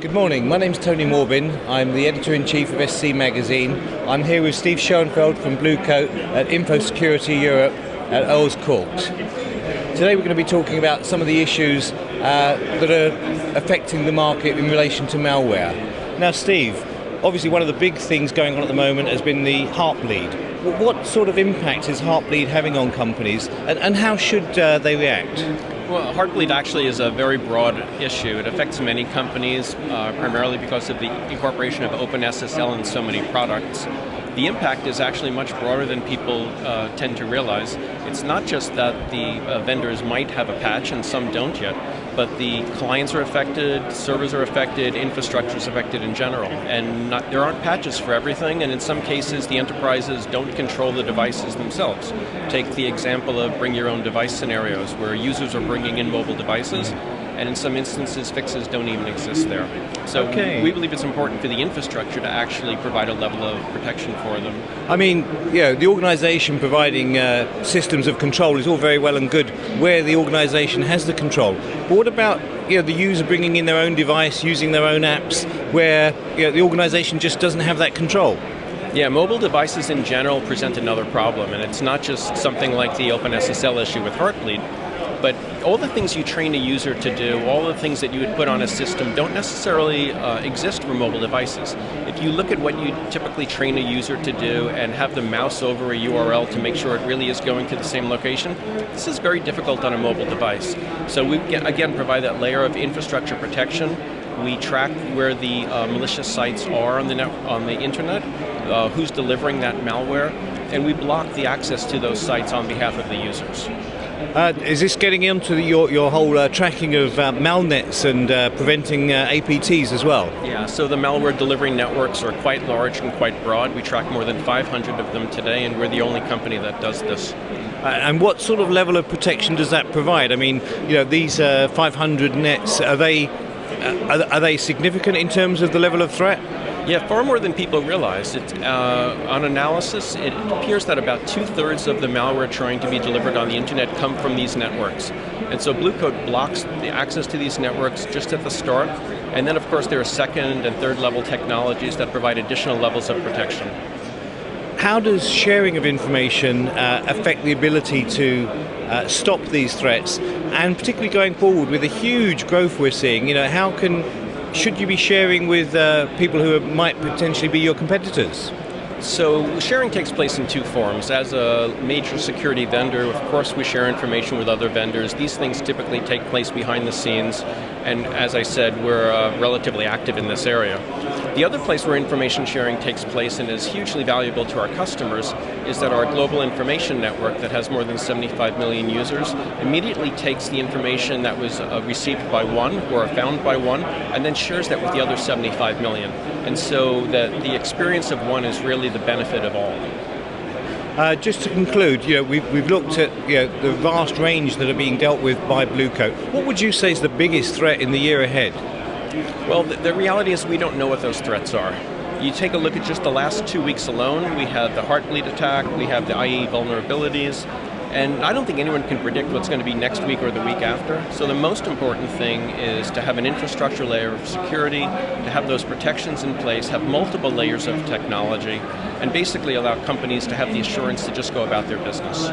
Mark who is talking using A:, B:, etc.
A: Good morning, my name's Tony Morbin. I'm the Editor-in-Chief of SC Magazine. I'm here with Steve Schoenfeld from BlueCoat at InfoSecurity Europe at Earls Court. Today we're going to be talking about some of the issues that are affecting the market in relation to malware. Now Steve, obviously one of the big things going on at the moment has been the Heartbleed. What sort of impact is Heartbleed having on companies and how should they react?
B: Well, Heartbleed actually is a very broad issue. It affects many companies, primarily because of the incorporation of OpenSSL in so many products. The impact is actually much broader than people tend to realize. It's not just that the vendors might have a patch and some don't yet, but the clients are affected, servers are affected, infrastructure is affected in general. And there aren't patches for everything, and in some cases the enterprises don't control the devices themselves. Take the example of bring your own device scenarios where users are bringing in mobile devices, and in some instances fixes don't even exist there. So we believe it's important for the infrastructure to actually provide a level of protection for them.
A: I mean, the organization providing systems of control is all very well and good where the organization has the control. But what about the user bringing in their own device, using their own apps, where the organization just doesn't have that control?
B: Yeah, mobile devices in general present another problem, and it's not just something like the OpenSSL issue with Heartbleed, but all the things you train a user to do, all the things that you would put on a system don't necessarily exist for mobile devices. If you look at what you typically train a user to do and have them mouse over a URL to make sure it really is going to the same location, this is very difficult on a mobile device. So we, again, provide that layer of infrastructure protection. We track where the malicious sites are on the internet, who's delivering that malware, and we block the access to those sites on behalf of the users.
A: Is this getting into your whole tracking of malnets and preventing APTs as well?
B: Yeah, so the malware delivery networks are quite large and quite broad. We track more than 500 of them today, and we're the only company that does this.
A: And what sort of level of protection does that provide? I mean, these 500 nets, are they significant in terms of the level of threat?
B: Yeah, far more than people realize. On analysis, it appears that about 2/3 of the malware trying to be delivered on the internet come from these networks. And so BlueCoat blocks the access to these networks just at the start. And then, of course, there are second and third level technologies that provide additional levels of protection.
A: How does sharing of information affect the ability to stop these threats? And particularly going forward with the huge growth we're seeing, should you be sharing with people who might potentially be your competitors?
B: So sharing takes place in two forms. As a major security vendor, of course we share information with other vendors. These things typically take place behind the scenes, and as I said, we're relatively active in this area. The other place where information sharing takes place and is hugely valuable to our customers is that our global information network that has more than 75 million users immediately takes the information that was received by one or found by one and then shares that with the other 75 million. And so the experience of one is really the benefit of all.
A: Just to conclude, we've looked at the vast range that are being dealt with by BlueCoat. What would you say is the biggest threat in the year ahead?
B: Well, the reality is we don't know what those threats are. You take a look at just the last 2 weeks alone, we had the Heartbleed attack, we have the IE vulnerabilities, and I don't think anyone can predict what's going to be next week or the week after. So the most important thing is to have an infrastructure layer of security, to have those protections in place, have multiple layers of technology, and basically allow companies to have the assurance to just go about their business.